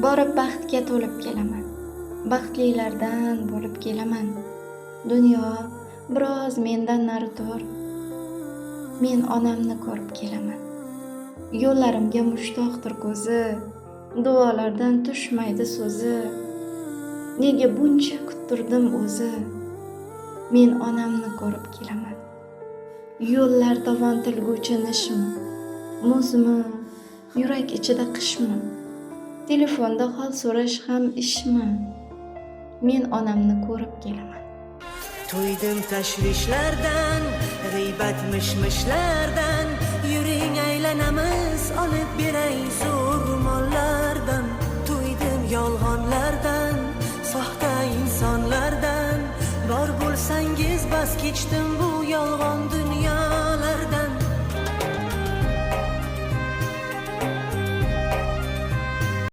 Borib baxtga to'lib kelaman. Baxtlilardan bo'lib kelaman. Dunyo biroz mendan nari tur. Men onamni ko'rib kelaman. Yo'llarimga mushtoqdir ko'zi, duolardan tushmaydi so'zi. Nega buncha kuttirdim o'zi? Men onamni ko'rib kelaman. Yo'llar dovon tilguvchi nishmi, muzmi, yurak ichida qishmi? Telefonda hol so'rash ham ishmi? Men onamni ko'rib kelaman. To'ydim tashvishlardan, g'iybat mishmishlardan, yuring aylanamiz, olib beray zo'r mollardan. To'ydim yolg'onlardan, soxta insonlardan, bor bo'lsangiz bas kechdim